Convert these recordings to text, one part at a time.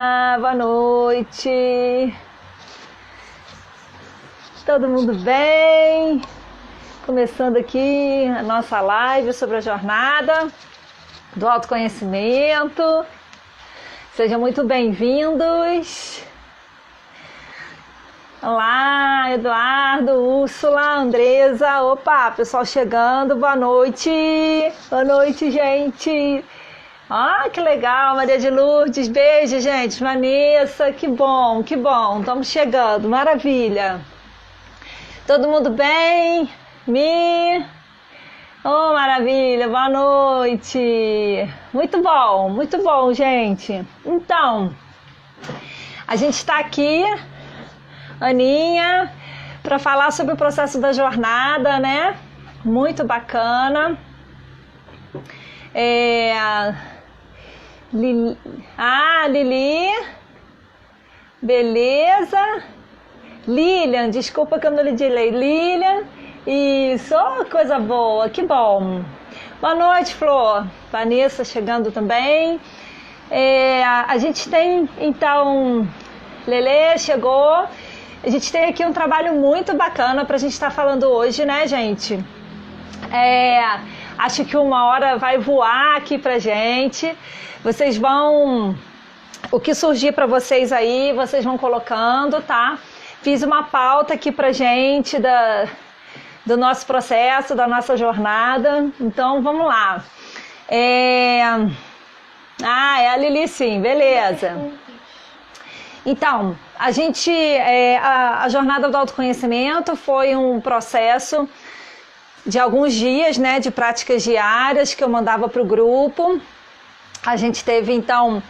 Boa noite. Todo mundo bem? Começando aqui a nossa live sobre a jornada do autoconhecimento. Sejam muito bem-vindos. Olá, Eduardo, Úrsula, Andresa. Opa, pessoal chegando. Boa noite. Boa noite, gente. Ah, que legal, Maria de Lourdes, beijo, gente. Vanessa, que bom, que bom. Estamos chegando, maravilha. Todo mundo bem? Oh, maravilha, boa noite. Muito bom, gente. Então, a gente está aqui, Aninha, para falar sobre o processo da jornada, né? Muito bacana. Lili, beleza. Lilian, desculpa que eu não lhe delay. Lilian, isso, oh, coisa boa, que bom. Boa noite, Flor. Vanessa chegando também. A gente tem, então, Lelê chegou. A gente tem aqui um trabalho muito bacana para a gente estar falando hoje, né, gente? Acho que uma hora vai voar aqui pra gente. Vocês vão... O que surgir para vocês aí, vocês vão colocando, tá? Fiz uma pauta aqui pra gente do nosso processo, da nossa jornada. Então, vamos lá. É a Lili, sim, beleza. Então, a gente... a jornada do autoconhecimento foi um processo de alguns dias, né, de práticas diárias que eu mandava para o grupo. A gente teve, então,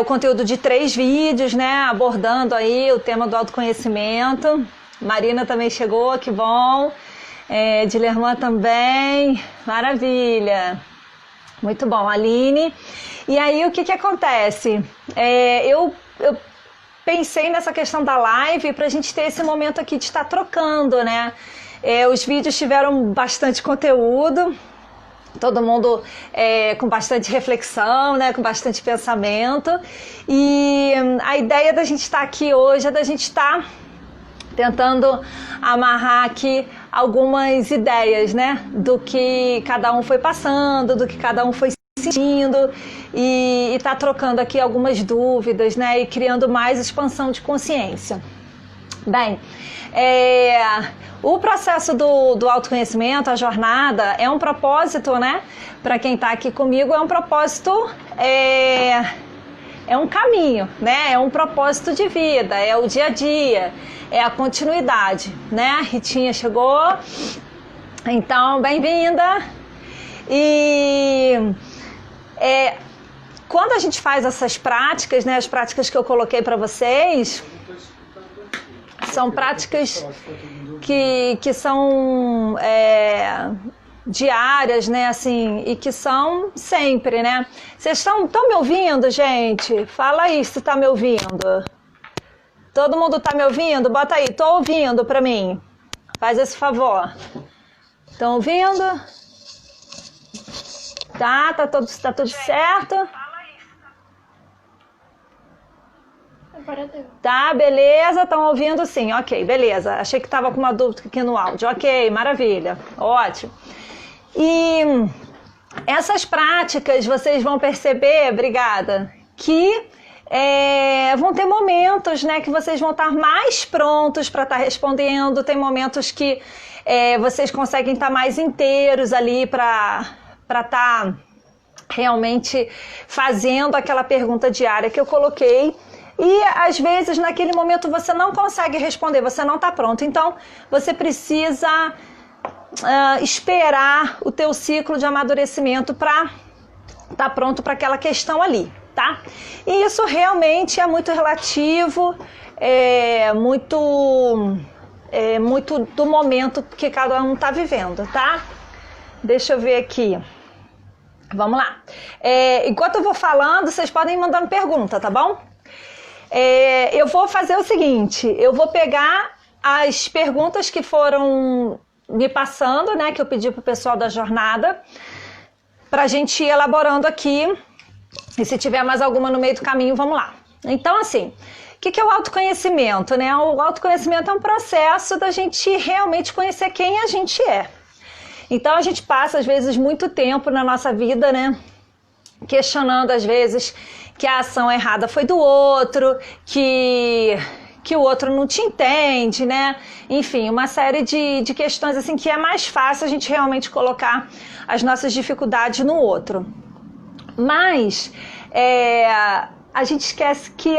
o conteúdo de 3 vídeos, né, abordando aí o tema do autoconhecimento. Marina também chegou, que bom. Dilerman também, maravilha. Muito bom, Aline. E aí, o que acontece? Eu pensei nessa questão da live para a gente ter esse momento aqui de estar trocando, né? Os vídeos tiveram bastante conteúdo, todo mundo com bastante reflexão, né, com bastante pensamento. E a ideia da gente estar aqui hoje é da gente estar tentando amarrar aqui algumas ideias, né, do que cada um foi passando, do que cada um foi sentindo, e tá trocando aqui algumas dúvidas, né, e criando mais expansão de consciência. Bem, o processo do autoconhecimento, a jornada, é um propósito, né? Para quem está aqui comigo, é um propósito, é um caminho, né? É um propósito de vida, é o dia a dia, é a continuidade, né? A Ritinha chegou, então, bem-vinda. E quando a gente faz essas práticas, né? As práticas que eu coloquei para vocês... São práticas que são diárias, né, assim, e que são sempre, né? Vocês estão me ouvindo, gente? Fala aí se está me ouvindo. Todo mundo está me ouvindo? Bota aí, tô ouvindo para mim. Faz esse favor. Estão ouvindo? Tá tudo certo? Tá, beleza, estão ouvindo sim, ok, beleza. Achei que estava com uma dúvida aqui no áudio, ok, maravilha, ótimo. E essas práticas, vocês vão perceber, obrigada, que vão ter momentos, né, que vocês vão estar mais prontos para estar respondendo, tem momentos que vocês conseguem estar mais inteiros ali para estar realmente fazendo aquela pergunta diária que eu coloquei. E, às vezes, naquele momento você não consegue responder, você não está pronto. Então, você precisa esperar o teu ciclo de amadurecimento para estar pronto para aquela questão ali, tá? E isso realmente é muito relativo, muito do momento que cada um está vivendo, tá? Deixa eu ver aqui. Vamos lá. Enquanto eu vou falando, vocês podem ir mandando pergunta, tá bom? Eu vou fazer o seguinte, eu vou pegar as perguntas que foram me passando, né, que eu pedi para o pessoal da jornada, para a gente ir elaborando aqui, e se tiver mais alguma no meio do caminho, vamos lá, Então, assim, o que é o autoconhecimento, né? O autoconhecimento é um processo da gente realmente conhecer quem a gente é. Então, a gente passa, às vezes, muito tempo na nossa vida, né? Questionando, às vezes, que a ação errada foi do outro, que o outro não te entende, né? Enfim, uma série de questões assim que é mais fácil a gente realmente colocar as nossas dificuldades no outro. Mas a gente esquece que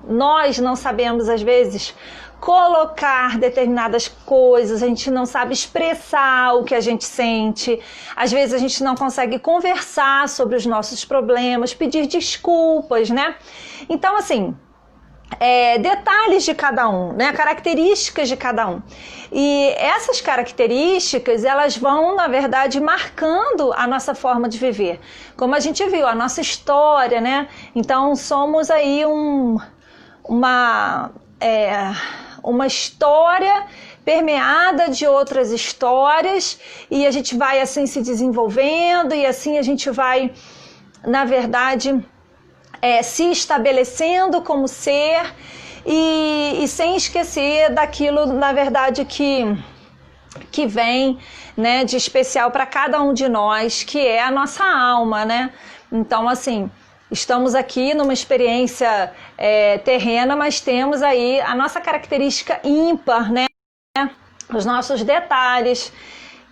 nós não sabemos, às vezes, colocar determinadas coisas, a gente não sabe expressar o que a gente sente, às vezes a gente não consegue conversar sobre os nossos problemas, pedir desculpas, né? Então, assim, detalhes de cada um, né? Características de cada um. E essas características, elas vão, na verdade, marcando a nossa forma de viver. Como a gente viu, a nossa história, né? Então, somos aí uma história permeada de outras histórias e a gente vai assim se desenvolvendo e assim a gente vai, na verdade, se estabelecendo como ser e sem esquecer daquilo, na verdade, que vem, né, de especial para cada um de nós, que é a nossa alma, né? Então, assim, estamos aqui numa experiência terrena, mas temos aí a nossa característica ímpar, né? Os nossos detalhes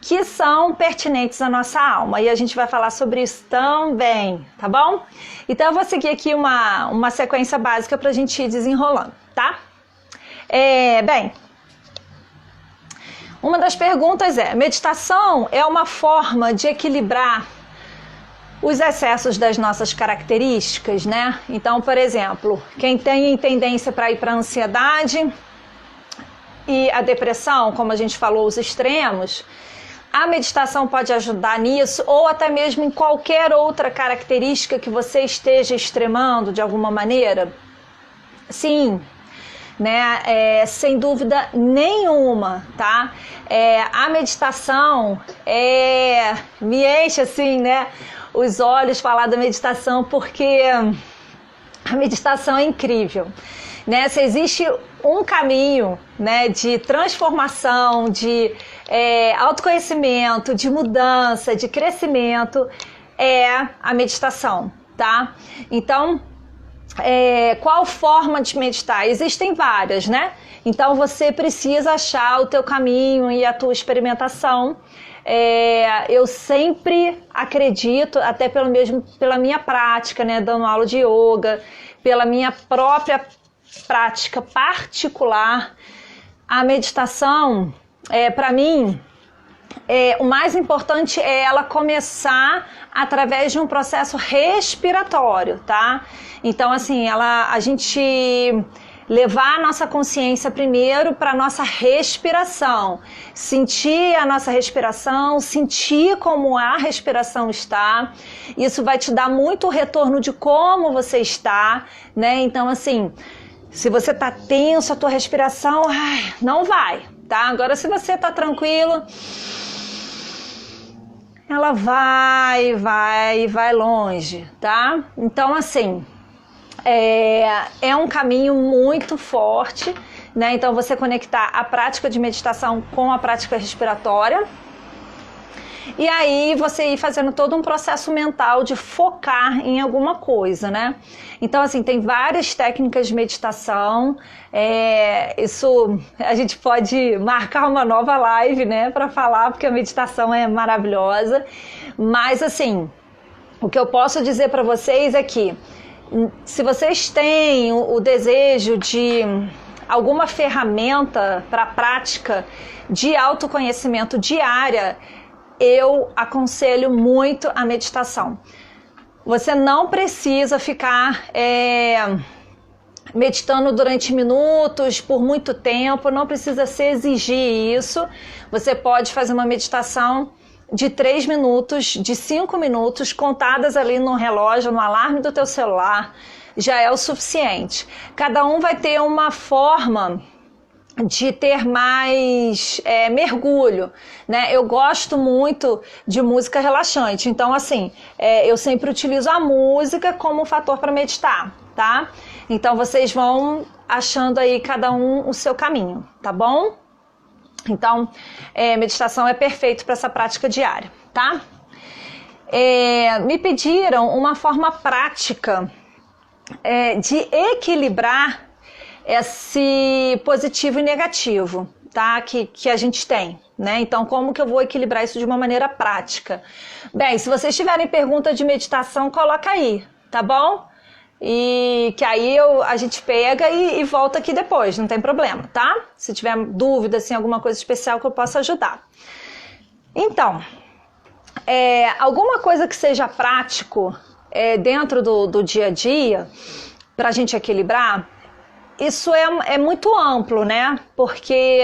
que são pertinentes à nossa alma. E a gente vai falar sobre isso também, tá bom? Então eu vou seguir aqui uma sequência básica para a gente ir desenrolando, tá? Bem, uma das perguntas meditação é uma forma de equilibrar os excessos das nossas características, né? Então, por exemplo, quem tem tendência para ir para a ansiedade e a depressão, como a gente falou, os extremos, a meditação pode ajudar nisso, ou até mesmo em qualquer outra característica que você esteja extremando de alguma maneira? Sim, né? Sem dúvida nenhuma, tá? A meditação me enche assim, né? Os olhos falar da meditação, porque a meditação é incrível, né? Se existe um caminho, né, de transformação, de autoconhecimento, de mudança, de crescimento, é a meditação, tá? Então, qual forma de meditar? Existem várias, né? Então você precisa achar o teu caminho e a tua experimentação. Eu sempre acredito, até pela minha prática, né, dando aula de yoga, pela minha própria prática particular, a meditação, para mim, o mais importante é ela começar através de um processo respiratório, tá? Então, assim, a gente levar a nossa consciência primeiro para a nossa respiração, sentir a nossa respiração, sentir como a respiração está. Isso vai te dar muito retorno de como você está, né? Então, assim, se você está tenso, a tua respiração não vai, tá? Agora, se você está tranquilo, ela vai longe, tá? Então, assim, é um caminho muito forte, né? Então, você conectar a prática de meditação com a prática respiratória. E aí você ir fazendo todo um processo mental de focar em alguma coisa, né? Então, assim, tem várias técnicas de meditação. Isso a gente pode marcar uma nova live, né, para falar, porque a meditação é maravilhosa. Mas, assim, o que eu posso dizer para vocês é que se vocês têm o desejo de alguma ferramenta para a prática de autoconhecimento diária, eu aconselho muito a meditação. Você não precisa ficar meditando durante minutos, por muito tempo, não precisa se exigir isso. Você pode fazer uma meditação de 3 minutos, de 5 minutos, contadas ali no relógio, no alarme do teu celular, já é o suficiente. Cada um vai ter uma forma de ter mais mergulho, né? Eu gosto muito de música relaxante, então assim, eu sempre utilizo a música como um fator para meditar, tá? Então vocês vão achando aí cada um o seu caminho, tá bom? Então, meditação é perfeito para essa prática diária, tá? Me pediram uma forma prática de equilibrar esse positivo e negativo, tá? Que a gente tem, né? Então, como que eu vou equilibrar isso de uma maneira prática? Bem, se vocês tiverem pergunta de meditação, coloca aí, tá bom? E que aí a gente pega e volta aqui depois, não tem problema, tá? Se tiver dúvida, assim, alguma coisa especial que eu possa ajudar. Então, alguma coisa que seja prático dentro do dia a dia, pra gente equilibrar, isso é muito amplo, né? Porque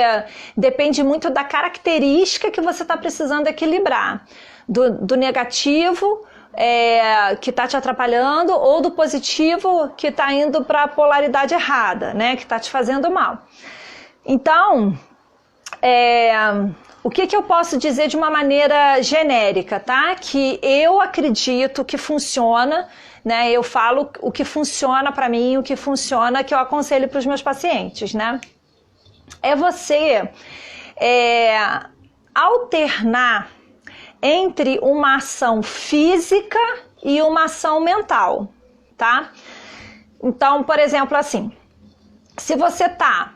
depende muito da característica que você está precisando equilibrar. Do negativo que está te atrapalhando ou do positivo que está indo para a polaridade errada, né? Que está te fazendo mal. Então, o que eu posso dizer de uma maneira genérica, tá? Que eu acredito que funciona, né? Eu falo o que funciona para mim, o que funciona que eu aconselho para os meus pacientes, né? É você alternar entre uma ação física e uma ação mental, tá? Então, por exemplo, assim, se você tá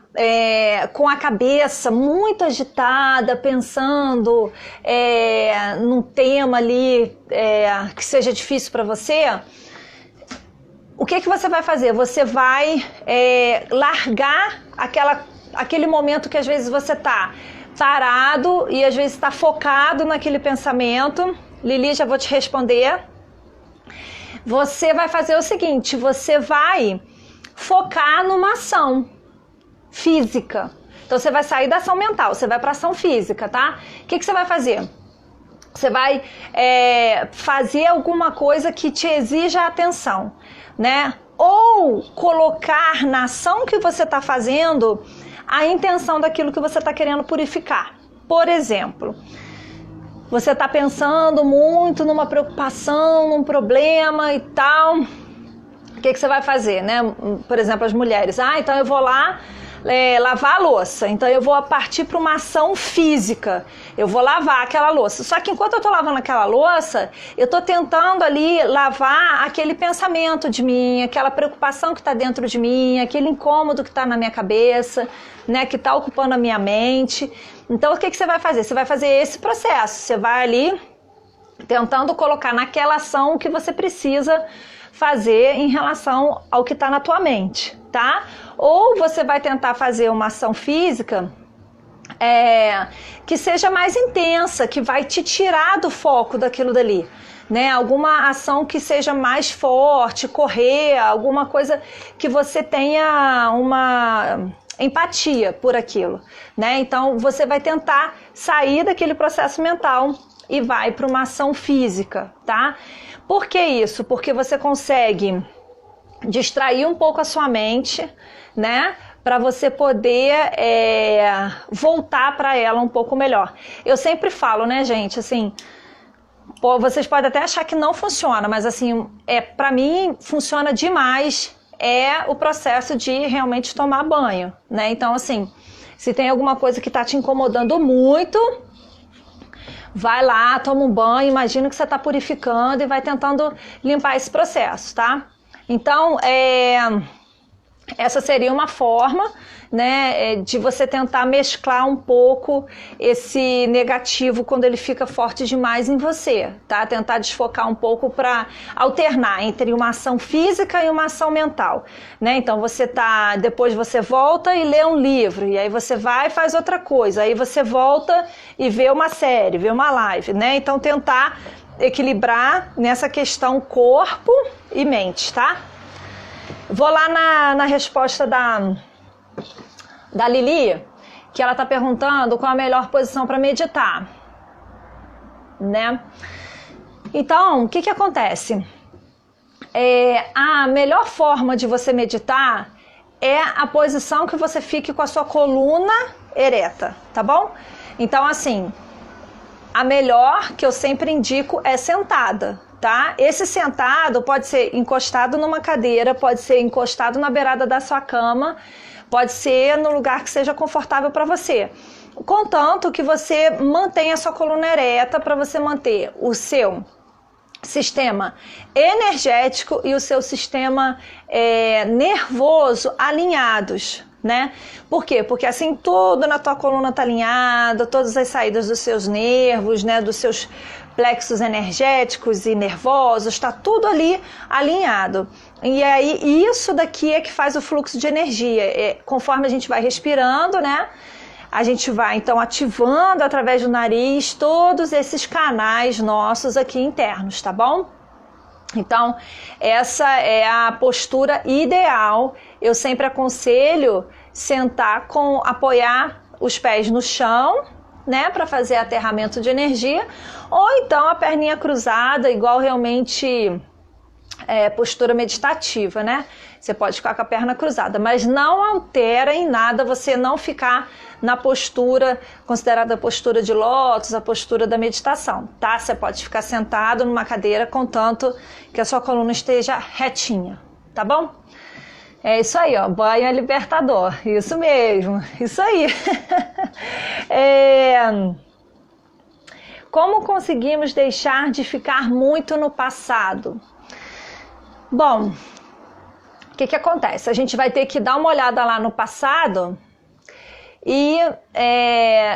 com a cabeça muito agitada, pensando num tema ali que seja difícil para você, o que você vai fazer? Você vai largar aquele momento que às vezes você está parado e às vezes está focado naquele pensamento. Lili, já vou te responder. Você vai fazer o seguinte, você vai focar numa ação física. Então você vai sair da ação mental, você vai para ação física, tá? O que você vai fazer? Você vai fazer alguma coisa que te exija atenção, né? Ou colocar na ação que você está fazendo a intenção daquilo que você está querendo purificar. Por exemplo, você está pensando muito numa preocupação, num problema e tal. O que você vai fazer, né? Por exemplo, as mulheres. Então eu vou lá lavar a louça. Então eu vou partir para uma ação física. Eu vou lavar aquela louça. Só que enquanto eu estou lavando aquela louça, eu estou tentando ali lavar aquele pensamento de mim, aquela preocupação que está dentro de mim, aquele incômodo que está na minha cabeça, né, que está ocupando a minha mente. Então o que você vai fazer? Você vai fazer esse processo. Você vai ali tentando colocar naquela ação o que você precisa fazer em relação ao que está na tua mente, tá? Ou você vai tentar fazer uma ação física que seja mais intensa, que vai te tirar do foco daquilo dali, né? Alguma ação que seja mais forte, correr, alguma coisa que você tenha uma empatia por aquilo, né? Então você vai tentar sair daquele processo mental e vai para uma ação física, tá? Por que isso? Porque você consegue distrair um pouco a sua mente, né? Para você poder voltar para ela um pouco melhor. Eu sempre falo, né, gente, assim, vocês podem até achar que não funciona, mas assim, para mim funciona demais o processo de realmente tomar banho, né? Então, assim, se tem alguma coisa que está te incomodando muito, vai lá, toma um banho, imagina que você está purificando e vai tentando limpar esse processo, tá? Então, essa seria uma forma, né, de você tentar mesclar um pouco esse negativo quando ele fica forte demais em você, tá? Tentar desfocar um pouco para alternar entre uma ação física e uma ação mental, né? Então depois você volta e lê um livro, e aí você vai e faz outra coisa, aí você volta e vê uma série, vê uma live, né? Então tentar equilibrar nessa questão corpo e mente, tá? Vou lá na resposta da Lili, que ela está perguntando qual a melhor posição para meditar, né? Então, o que acontece? A melhor forma de você meditar é a posição que você fique com a sua coluna ereta, tá bom? Então, assim, a melhor que eu sempre indico é sentada, tá? Esse sentado pode ser encostado numa cadeira, pode ser encostado na beirada da sua cama, pode ser no lugar que seja confortável para você. Contanto que você mantenha a sua coluna ereta para você manter o seu sistema energético e o seu sistema nervoso alinhados, né? Por quê? Porque assim tudo na tua coluna tá alinhado, todas as saídas dos seus nervos, né? Dos seus plexos energéticos e nervosos, tá tudo ali alinhado. E aí isso daqui é que faz o fluxo de energia. Conforme a gente vai respirando, né? A gente vai, então, ativando através do nariz todos esses canais nossos aqui internos, tá bom? Então, essa é a postura ideal. Eu sempre aconselho sentar apoiar os pés no chão, né? Para fazer aterramento de energia. Ou então a perninha cruzada, igual realmente postura meditativa, né? Você pode ficar com a perna cruzada, mas não altera em nada você não ficar na postura, considerada a postura de lótus, a postura da meditação, tá? Você pode ficar sentado numa cadeira, contanto que a sua coluna esteja retinha, tá bom? É isso aí, ó, banho é libertador, isso mesmo, isso aí. Como conseguimos deixar de ficar muito no passado? Bom, o que acontece? A gente vai ter que dar uma olhada lá no passado e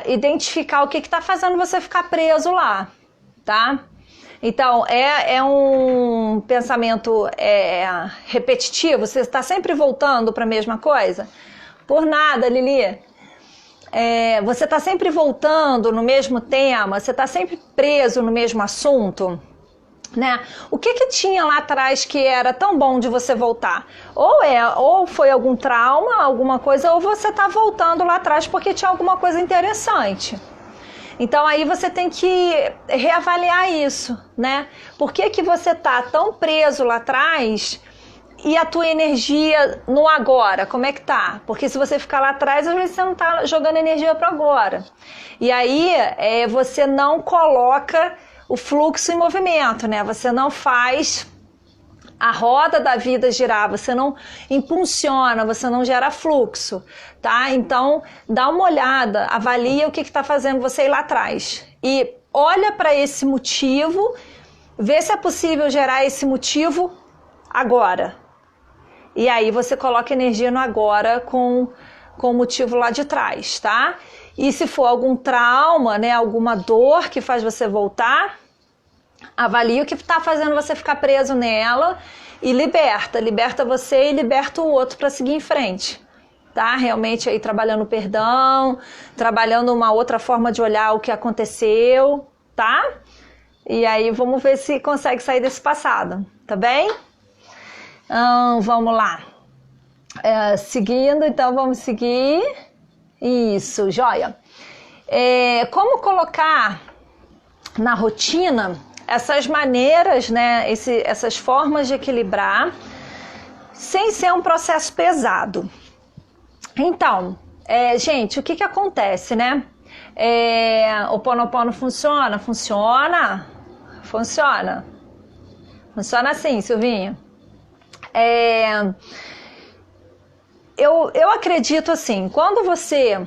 identificar o que está fazendo você ficar preso lá, tá? Então, é um pensamento repetitivo, você está sempre voltando para a mesma coisa? Por nada, Lili. Você está sempre voltando no mesmo tema, você está sempre preso no mesmo assunto, né? O que tinha lá atrás que era tão bom de você voltar? Ou foi algum trauma, alguma coisa, ou você está voltando lá atrás porque tinha alguma coisa interessante. Então aí você tem que reavaliar isso, né? Por que você está tão preso lá atrás e a tua energia no agora, como é que tá? Porque se você ficar lá atrás, às vezes você não está jogando energia para agora. E aí você não coloca o fluxo em movimento, né? Você não faz a roda da vida girar, você não impulsiona, você não gera fluxo, tá? Então, dá uma olhada, avalia o que está fazendo você ir lá atrás. E olha para esse motivo, vê se é possível gerar esse motivo agora. E aí você coloca energia no agora com o motivo lá de trás, tá? E se for algum trauma, né, alguma dor que faz você voltar, avalie o que está fazendo você ficar preso nela e liberta você e liberta o outro para seguir em frente, tá? Realmente aí trabalhando o perdão, trabalhando uma outra forma de olhar o que aconteceu, tá? E aí vamos ver se consegue sair desse passado, tá bem? Vamos lá. Seguindo, então vamos seguir. Isso, joia. Como colocar na rotina essas maneiras, né, essas formas de equilibrar sem ser um processo pesado? Então, gente, o que acontece, né? O Ho'oponopono funciona? Funciona? Funciona. Funciona assim, Silvinha. Eu acredito assim, quando você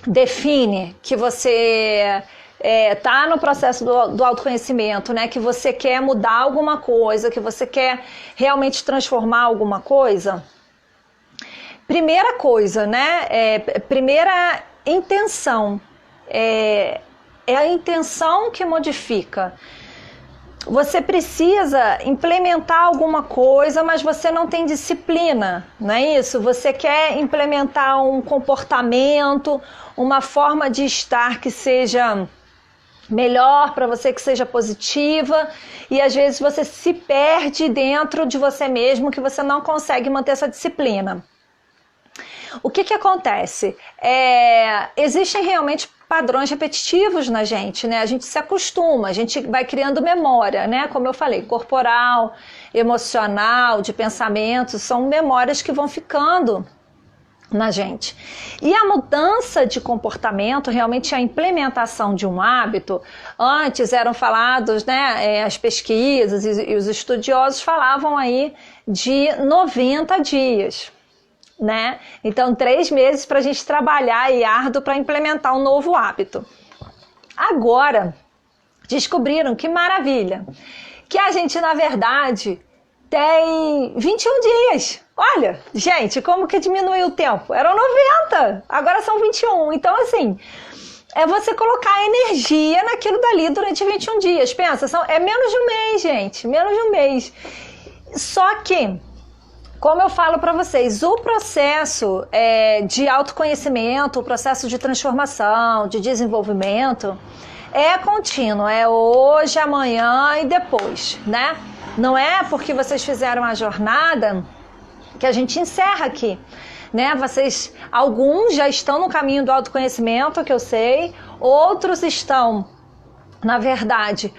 define que você tá no processo do autoconhecimento, né, que você quer mudar alguma coisa, que você quer realmente transformar alguma coisa, primeira coisa, né, primeira intenção, é a intenção que modifica. Você precisa implementar alguma coisa, mas você não tem disciplina, não é isso? Você quer implementar um comportamento, uma forma de estar que seja melhor para você, que seja positiva, e às vezes você se perde dentro de você mesmo, que você não consegue manter essa disciplina. O que que acontece? Existem realmente padrões repetitivos na gente, né? A gente se acostuma, a gente vai criando memória, né? Como eu falei, corporal, emocional, de pensamentos, são memórias que vão ficando na gente. E a mudança de comportamento, realmente a implementação de um hábito, antes eram falados, né, as pesquisas e os estudiosos falavam aí de 90 dias, né? Então 3 meses para a gente trabalhar e árduo para implementar um novo hábito. Agora, descobriram, que maravilha, que a gente na verdade tem 21 dias. Olha, gente, como que diminuiu o tempo? Eram 90, agora são 21. Então, assim, é você colocar energia naquilo dali durante 21 dias. Pensa, é menos de um mês, gente, menos de um mês. Só que, como eu falo para vocês, o processo de autoconhecimento, o processo de transformação, de desenvolvimento, é contínuo, é hoje, amanhã e depois, né? Não é porque vocês fizeram a jornada que a gente encerra aqui, né? Alguns já estão no caminho do autoconhecimento, que eu sei, outros estão, na verdade,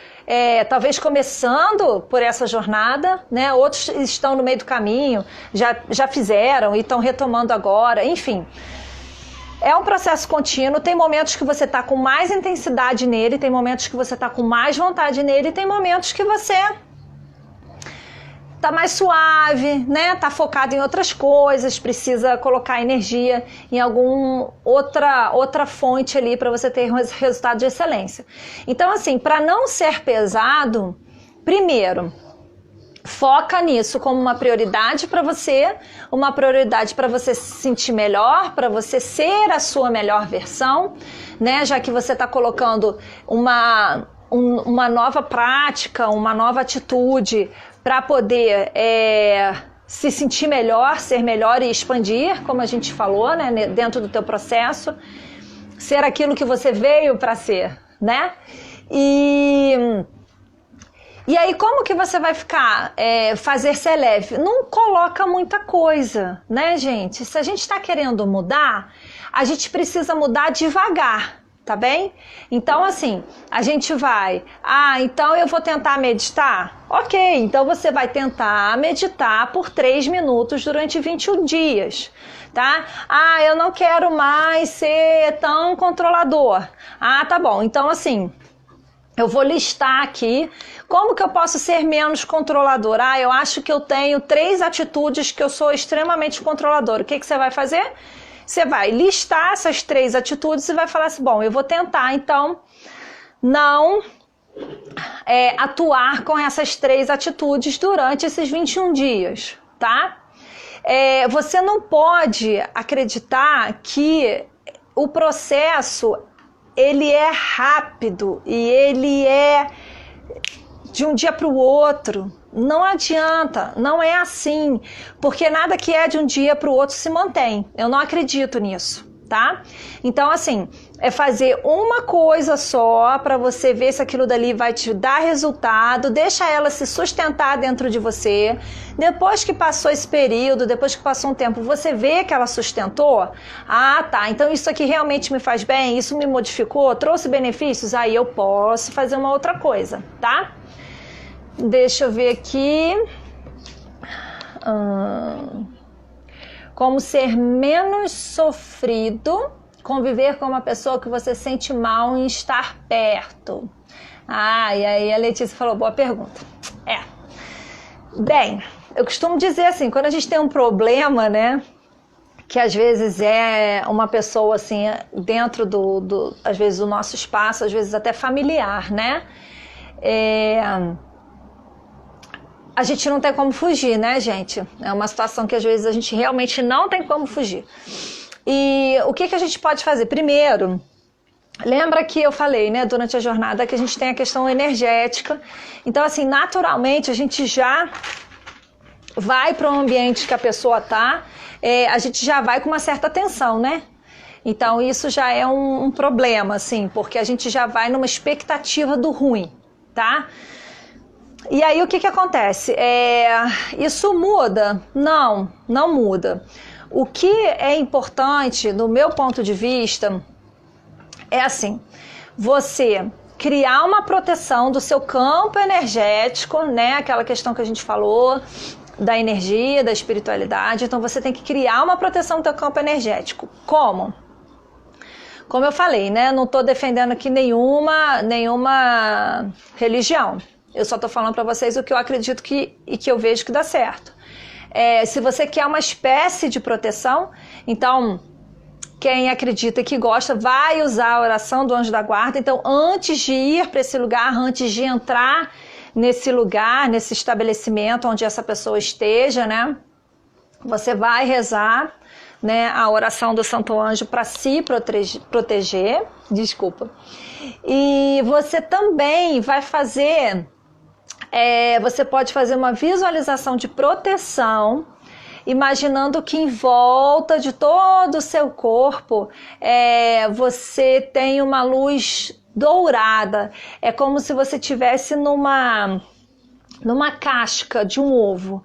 talvez começando por essa jornada, né? Outros estão no meio do caminho, já fizeram e estão retomando agora, enfim. É um processo contínuo, tem momentos que você está com mais intensidade nele, tem momentos que você está com mais vontade nele, tem momentos que você tá mais suave, né? Tá focado em outras coisas, precisa colocar energia em alguma outra fonte ali para você ter resultado de excelência. Então, assim, para não ser pesado, primeiro, foca nisso como uma prioridade para você se sentir melhor, para você ser a sua melhor versão, né? Já que você está colocando uma nova prática, uma nova atitude para poder se sentir melhor, ser melhor e expandir, como a gente falou, né, dentro do teu processo, ser aquilo que você veio para ser, né? E aí como que você vai ficar, fazer ser leve? Não coloca muita coisa, né, gente? Se a gente está querendo mudar, a gente precisa mudar devagar. Tá bem? Então, assim, a gente vai... então eu vou tentar meditar? Ok, então você vai tentar meditar por 3 minutos durante 21 dias, tá? Eu não quero mais ser tão controlador. Tá bom, então assim... Eu vou listar aqui como que eu posso ser menos controlador. Eu acho que eu tenho 3 atitudes que eu sou extremamente controlador. O que você vai fazer? Você vai listar essas 3 atitudes e vai falar assim, bom, eu vou tentar, então, não atuar com essas 3 atitudes durante esses 21 dias, tá? Você não pode acreditar que o processo, ele é rápido e ele é de um dia para o outro. Não adianta, não é assim, porque nada que é de um dia para o outro se mantém. Eu não acredito nisso, tá? Então, assim, é fazer uma coisa só para você ver se aquilo dali vai te dar resultado, deixa ela se sustentar dentro de você. Depois que passou esse período, depois que passou um tempo, você vê que ela sustentou. Tá, então isso aqui realmente me faz bem, isso me modificou, trouxe benefícios, aí eu posso fazer uma outra coisa, tá? Deixa eu ver aqui. Como ser menos sofrido, conviver com uma pessoa que você sente mal em estar perto. E aí a Letícia falou, boa pergunta. Bem, eu costumo dizer assim, quando a gente tem um problema, né, que às vezes é uma pessoa assim, dentro às vezes do nosso espaço, às vezes até familiar, né, a gente não tem como fugir, né, gente? É uma situação que às vezes a gente realmente não tem como fugir. E o que a gente pode fazer? Primeiro, lembra que eu falei, né, durante a jornada, que a gente tem a questão energética. Então, assim, naturalmente, a gente já vai para o ambiente que a pessoa tá, a gente já vai com uma certa tensão, né? Então, isso já é um problema, assim, porque a gente já vai numa expectativa do ruim, tá? E aí o que acontece? Isso muda? Não muda. O que é importante, do meu ponto de vista, é assim, você criar uma proteção do seu campo energético, né? Aquela questão que a gente falou, da energia, da espiritualidade. Então você tem que criar uma proteção do seu campo energético. Como? Como eu falei, né? Não estou defendendo aqui nenhuma religião. Eu só estou falando para vocês o que eu acredito e que eu vejo que dá certo. Se você quer uma espécie de proteção, então quem acredita e que gosta vai usar a oração do anjo da guarda. Então, antes de ir para esse lugar, antes de entrar nesse lugar, nesse estabelecimento onde essa pessoa esteja, né? Você vai rezar, né, a oração do Santo Anjo para se proteger. Desculpa. E você também vai fazer, você pode fazer uma visualização de proteção, imaginando que em volta de todo o seu corpo você tem uma luz dourada. É como se você estivesse numa casca de um ovo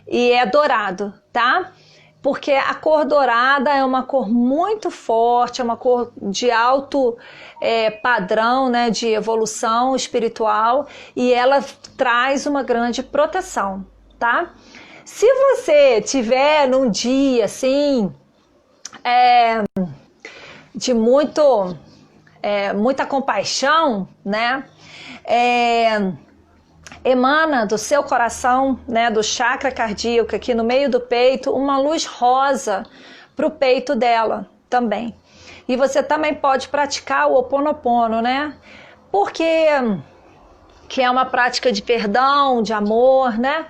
e é dourado, tá? Porque a cor dourada é uma cor muito forte, é uma cor de alto padrão, né, de evolução espiritual, e ela traz uma grande proteção, tá? Se você tiver num dia assim, de muita compaixão, né? Emana do seu coração, né, do chakra cardíaco aqui no meio do peito, uma luz rosa para o peito dela também. E você também pode praticar o Ho Oponopono, né? Porque que é uma prática de perdão, de amor, né?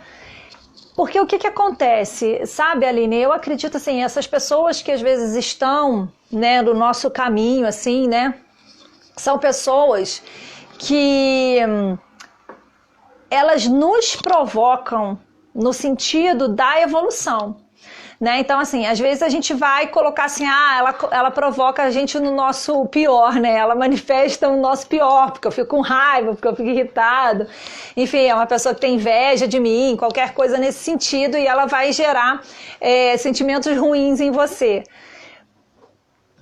Porque o que acontece, sabe, Aline? Eu acredito assim, essas pessoas que às vezes estão, né, no nosso caminho, assim, né? São pessoas que elas nos provocam no sentido da evolução, né? Então, assim, às vezes a gente vai colocar assim, ela provoca a gente no nosso pior, né? Ela manifesta o nosso pior, porque eu fico com raiva, porque eu fico irritado. Enfim, é uma pessoa que tem inveja de mim, qualquer coisa nesse sentido, e ela vai gerar sentimentos ruins em você.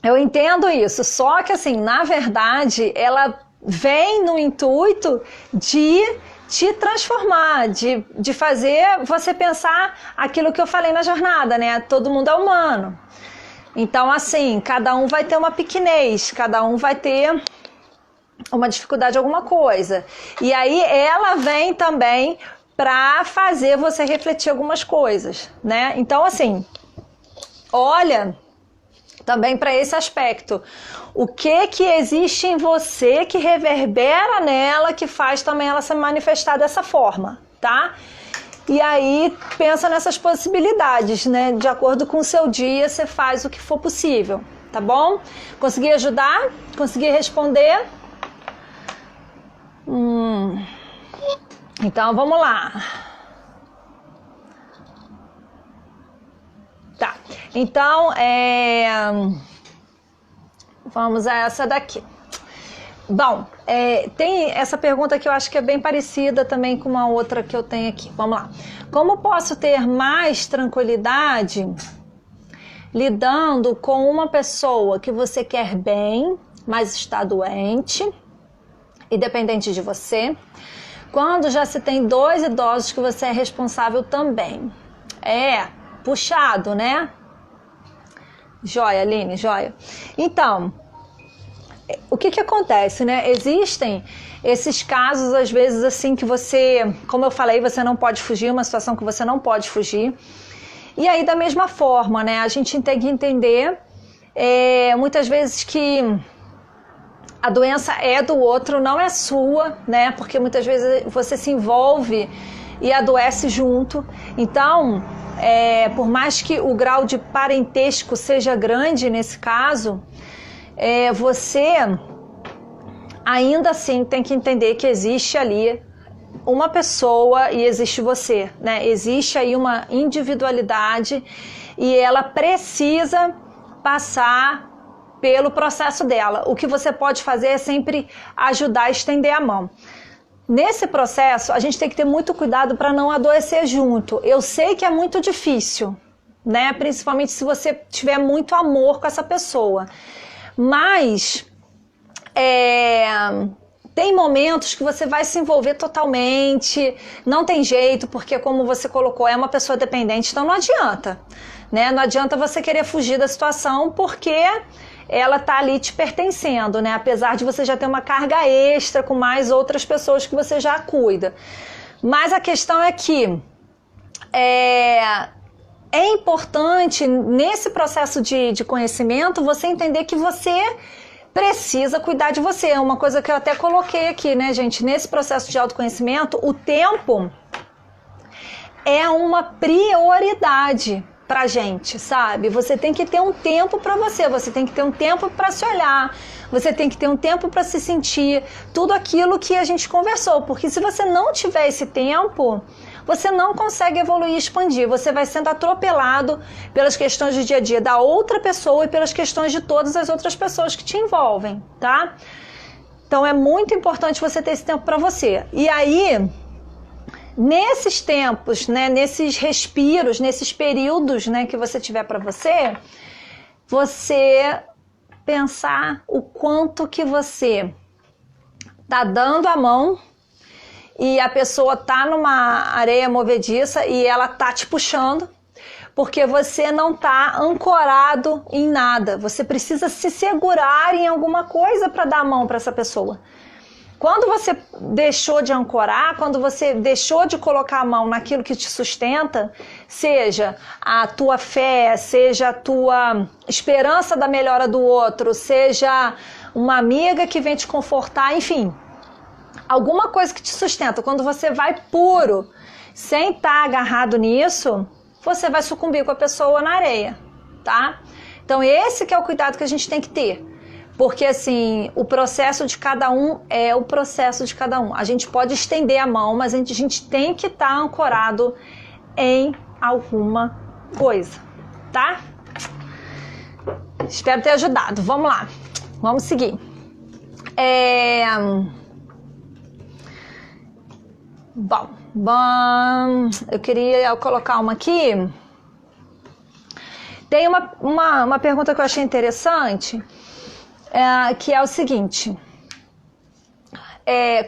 Eu entendo isso, só que assim, na verdade, ela vem no intuito de te transformar, de fazer você pensar aquilo que eu falei na jornada, né? Todo mundo é humano. Então, assim, cada um vai ter uma pequenez, cada um vai ter uma dificuldade, alguma coisa. E aí ela vem também para fazer você refletir algumas coisas, né? Então, assim, olha também para esse aspecto. O que existe em você que reverbera nela, que faz também ela se manifestar dessa forma, tá? E aí pensa nessas possibilidades, né? De acordo com o seu dia, você faz o que for possível, tá bom? Consegui ajudar? Consegui responder? Então vamos lá. Tá, então vamos a essa daqui. Bom, tem essa pergunta que eu acho que é bem parecida também com uma outra que eu tenho aqui. Vamos lá. Como posso ter mais tranquilidade lidando com uma pessoa que você quer bem, mas está doente e dependente de você, quando já se tem 2 idosos que você é responsável também? Puxado, né? Joia, Aline, joia. Então, o que acontece, né? Existem esses casos, às vezes, assim, que você, como eu falei, você não pode fugir, uma situação que você não pode fugir. E aí, da mesma forma, né? A gente tem que entender, muitas vezes, que a doença é do outro, não é sua, né? Porque muitas vezes você se envolve e adoece junto. Então, por mais que o grau de parentesco seja grande nesse caso, você ainda assim tem que entender que existe ali uma pessoa e existe você, né? Existe aí uma individualidade e ela precisa passar pelo processo dela. O que você pode fazer é sempre ajudar a estender a mão. Nesse processo, a gente tem que ter muito cuidado para não adoecer junto. Eu sei que é muito difícil, né? Principalmente se você tiver muito amor com essa pessoa. Mas tem momentos que você vai se envolver totalmente, não tem jeito, porque como você colocou, é uma pessoa dependente, então não adianta, né? Não adianta você querer fugir da situação porque ela tá ali te pertencendo, né? Apesar de você já ter uma carga extra com mais outras pessoas que você já cuida. Mas a questão é que é importante, nesse processo de conhecimento, você entender que você precisa cuidar de você. É uma coisa que eu até coloquei aqui, né, gente? Nesse processo de autoconhecimento, o tempo é uma prioridade pra gente, sabe? Você tem que ter um tempo pra você, você tem que ter um tempo pra se olhar, você tem que ter um tempo pra se sentir, tudo aquilo que a gente conversou, porque se você não tiver esse tempo, você não consegue evoluir e expandir, você vai sendo atropelado pelas questões do dia a dia da outra pessoa e pelas questões de todas as outras pessoas que te envolvem, tá? Então é muito importante você ter esse tempo pra você. E aí, nesses tempos, né, nesses respiros, nesses períodos, né, que você tiver para você pensar o quanto que você tá dando a mão e a pessoa tá numa areia movediça e ela tá te puxando, porque você não tá ancorado em nada. Você precisa se segurar em alguma coisa para dar a mão para essa pessoa. Quando você deixou de ancorar, quando você deixou de colocar a mão naquilo que te sustenta, seja a tua fé, seja a tua esperança da melhora do outro, seja uma amiga que vem te confortar, enfim, alguma coisa que te sustenta, quando você vai puro, sem estar agarrado nisso, você vai sucumbir com a pessoa na areia, tá? Então esse que é o cuidado que a gente tem que ter. Porque assim, o processo de cada um é o processo de cada um. A gente pode estender a mão, mas a gente tem que estar ancorado em alguma coisa, tá? Espero ter ajudado. Vamos lá, vamos seguir. Bom, eu queria colocar uma aqui. Tem uma pergunta que eu achei interessante. Que é o seguinte,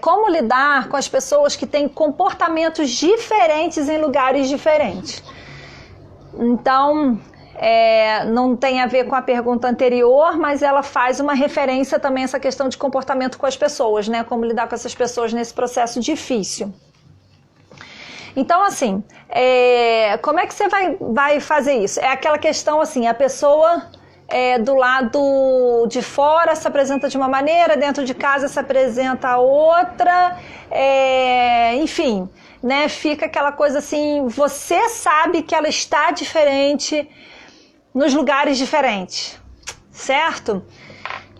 como lidar com as pessoas que têm comportamentos diferentes em lugares diferentes? Então, não tem a ver com a pergunta anterior, mas ela faz uma referência também a essa questão de comportamento com as pessoas, né? Como lidar com essas pessoas nesse processo difícil. Então, assim, como é que você vai fazer isso? É aquela questão assim, a pessoa... do lado de fora se apresenta de uma maneira, dentro de casa se apresenta outra, enfim, né? Fica aquela coisa assim, você sabe que ela está diferente nos lugares diferentes, certo?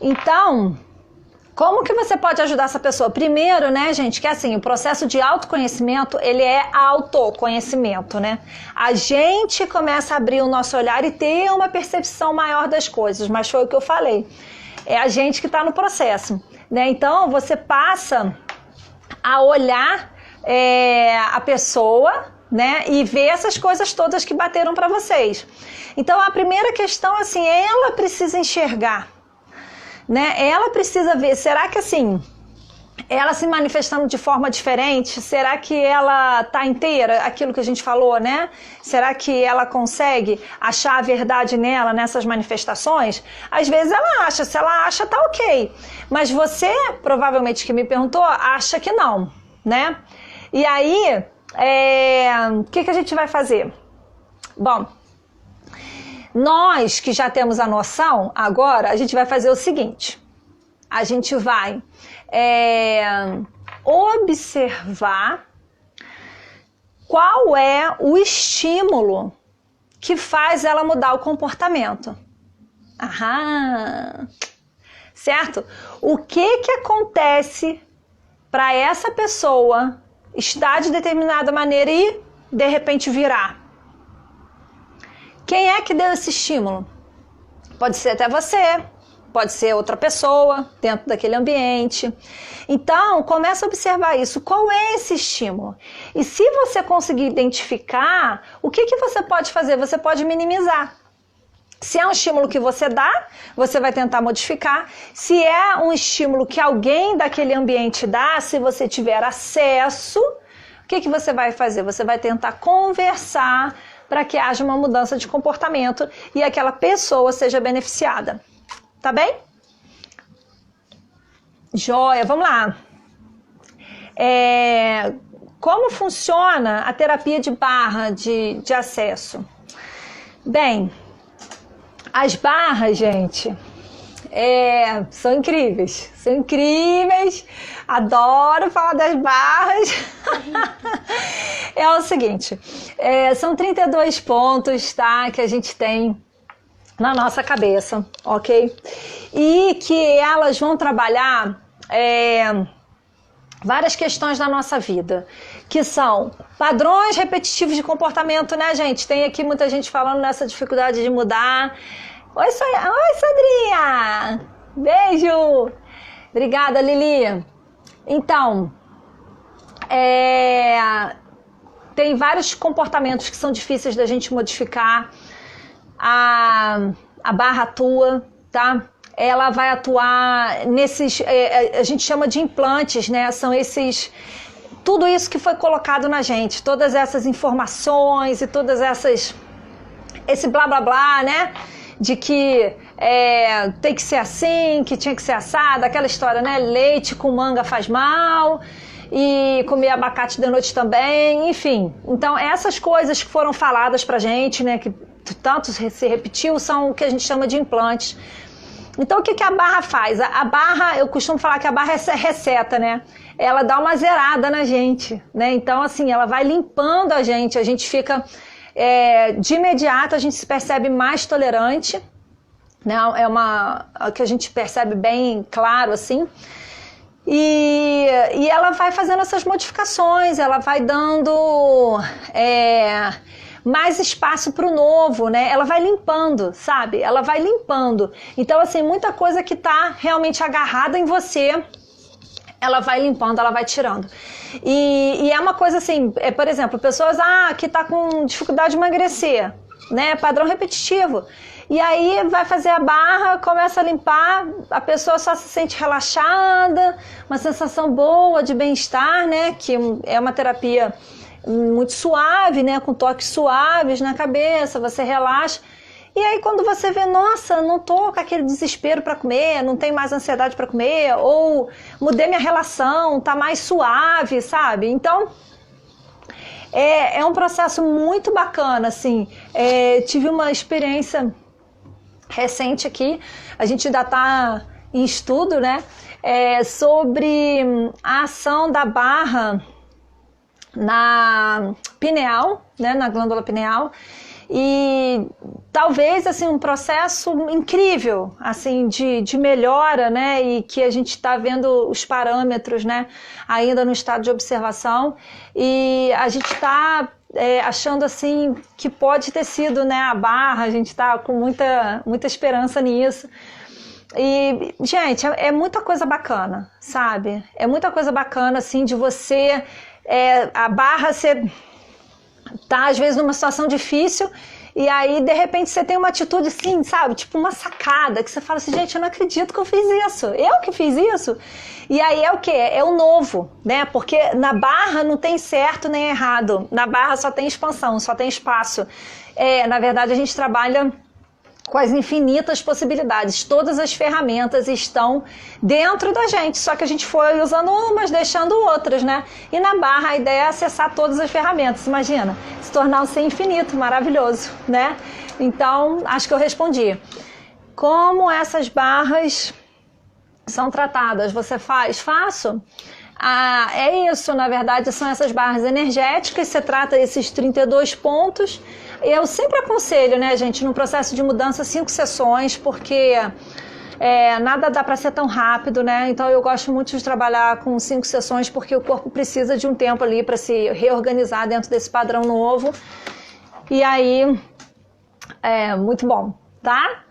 Então, como que você pode ajudar essa pessoa? Primeiro, né, gente, que assim, o processo de autoconhecimento, ele é autoconhecimento, né? A gente começa a abrir o nosso olhar e ter uma percepção maior das coisas, mas foi o que eu falei. É a gente que está no processo, né? Então, você passa a olhar a pessoa, né, e ver essas coisas todas que bateram para vocês. Então, a primeira questão, assim, ela precisa enxergar, né? Ela precisa ver, será que assim, ela se manifestando de forma diferente, será que ela tá inteira, aquilo que a gente falou, né? Será que ela consegue achar a verdade nela, nessas manifestações? Às vezes ela acha, se ela acha, tá ok. Mas você, provavelmente que me perguntou, acha que não, né? E aí, o que a gente vai fazer? Bom, nós que já temos a noção, agora a gente vai fazer o seguinte, a gente vai observar qual é o estímulo que faz ela mudar o comportamento. Aham, certo? O que acontece para essa pessoa estar de determinada maneira e de repente virar? Quem é que deu esse estímulo? Pode ser até você, pode ser outra pessoa dentro daquele ambiente. Então, começa a observar isso. Qual é esse estímulo? E se você conseguir identificar, o que você pode fazer? Você pode minimizar. Se é um estímulo que você dá, você vai tentar modificar. Se é um estímulo que alguém daquele ambiente dá, se você tiver acesso, o que você vai fazer? Você vai tentar conversar para que haja uma mudança de comportamento e aquela pessoa seja beneficiada. Tá bem? Joia, vamos lá. Como funciona a terapia de barra de acesso? Bem, as barras, gente, são incríveis. São incríveis. Adoro falar das barras. É o seguinte, são 32 pontos, tá, que a gente tem na nossa cabeça, ok? E que elas vão trabalhar várias questões da nossa vida, que são padrões repetitivos de comportamento, né, gente? Tem aqui muita gente falando nessa dificuldade de mudar. Oi, Sandrinha! Beijo! Obrigada, Lili. Então, tem vários comportamentos que são difíceis da gente modificar. A barra atua, tá? Ela vai atuar nesses, a gente chama de implantes, né? São tudo isso que foi colocado na gente, todas essas informações e todas esse blá blá blá, né? De que tem que ser assim, que tinha que ser assado, aquela história, né? Leite com manga faz mal, e comer abacate de noite também, enfim. Então, essas coisas que foram faladas pra gente, né? Que tanto se repetiu, são o que a gente chama de implantes. Então, o que a barra faz? A barra, eu costumo falar que a barra é receta, né? Ela dá uma zerada na gente, né? Então, assim, ela vai limpando a gente fica... de imediato a gente se percebe mais tolerante, né? Que a gente percebe bem claro, assim. E ela vai fazendo essas modificações, ela vai dando mais espaço para o novo, né? Ela vai limpando, sabe? Ela vai limpando. Então, assim, muita coisa que está realmente agarrada em você, ela vai limpando, ela vai tirando. E é uma coisa assim, por exemplo, pessoas que tá com dificuldade de emagrecer, né? Padrão repetitivo. E aí vai fazer a barra, começa a limpar, a pessoa só se sente relaxada, uma sensação boa de bem-estar, né? Que é uma terapia muito suave, né? Com toques suaves na cabeça, você relaxa. E aí quando você vê, nossa, não tô com aquele desespero para comer, não tenho mais ansiedade para comer, ou mudei minha relação, tá mais suave, sabe? Então, é um processo muito bacana, assim. Tive uma experiência recente aqui, a gente ainda tá em estudo, né? Sobre a ação da barra na pineal, né? Na glândula pineal. E talvez assim um processo incrível assim de melhora, né, e que a gente está vendo os parâmetros, né, ainda no estado de observação, e a gente está achando assim que pode ter sido, né, a barra. A gente está com muita esperança nisso. E, gente, é muita coisa bacana, sabe? É muita coisa bacana, assim, de você... a barra, você tá, às vezes, numa situação difícil, e aí, de repente, você tem uma atitude assim, sabe? Tipo uma sacada, que você fala assim, gente, eu não acredito que eu fiz isso. Eu que fiz isso? E aí é o quê? É o novo, né? Porque na barra não tem certo nem errado. Na barra só tem expansão, só tem espaço. Na verdade, a gente trabalha com as infinitas possibilidades. Todas as ferramentas estão dentro da gente, só que a gente foi usando umas, deixando outras, né? E na barra a ideia é acessar todas as ferramentas, imagina, se tornar um ser infinito, maravilhoso, né? Então, acho que eu respondi. Como essas barras são tratadas? Você faz? Faço. É isso, na verdade, são essas barras energéticas, você trata esses 32 pontos. Eu sempre aconselho, né, gente, no processo de mudança, 5 sessões, porque nada dá para ser tão rápido, né? Então eu gosto muito de trabalhar com 5 sessões, porque o corpo precisa de um tempo ali para se reorganizar dentro desse padrão novo. E aí, muito bom, tá?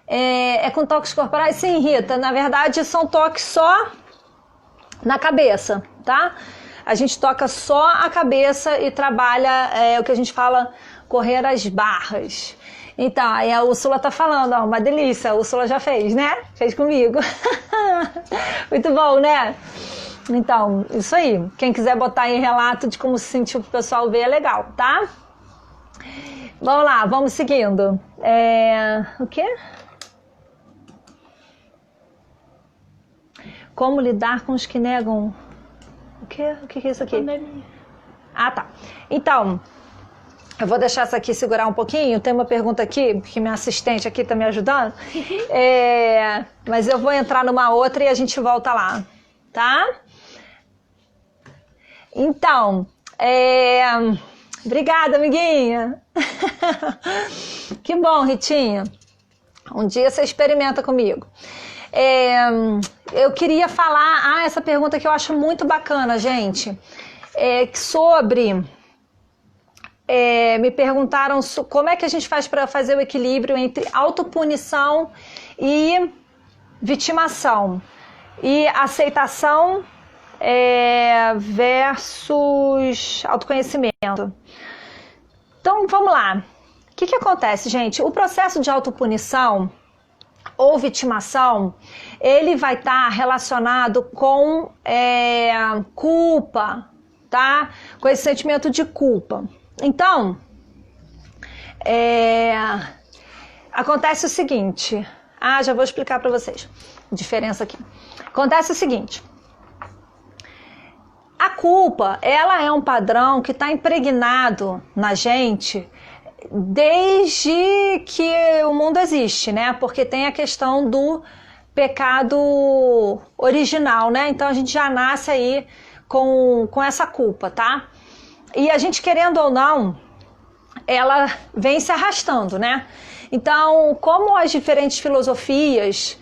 É com toques corporais? Sim, Rita, na verdade são toques só na cabeça, tá? A gente toca só a cabeça e trabalha o que a gente fala correr as barras. Então, aí a Úrsula tá falando, ó, uma delícia, a Úrsula já fez, né? Fez comigo. Muito bom, né? Então, isso aí. Quem quiser botar em relato de como se sentiu pro pessoal ver, é legal, tá? Vamos lá, vamos seguindo. O quê? Como lidar com os que negam... O que é isso aqui? Pandemia. Ah, tá. Então, eu vou deixar essa aqui segurar um pouquinho. Tem uma pergunta aqui, que minha assistente aqui tá me ajudando. Mas eu vou entrar numa outra e a gente volta lá, tá? Então, obrigada, amiguinha. Que bom, Ritinha. Um dia você experimenta comigo. Eu queria falar, essa pergunta que eu acho muito bacana, gente, sobre, me perguntaram como é que a gente faz para fazer o equilíbrio entre autopunição e vitimação, e aceitação versus autoconhecimento. Então, vamos lá. O que acontece, gente? O processo de autopunição ou vitimação, ele vai estar relacionado com culpa, tá? Com esse sentimento de culpa. Então, acontece o seguinte, já vou explicar para vocês a diferença aqui. Acontece o seguinte, a culpa, ela é um padrão que está impregnado na gente desde que o mundo existe, né? Porque tem a questão do pecado original, né? Então a gente já nasce aí com essa culpa, tá? E a gente, querendo ou não, ela vem se arrastando, né? Então, como as diferentes filosofias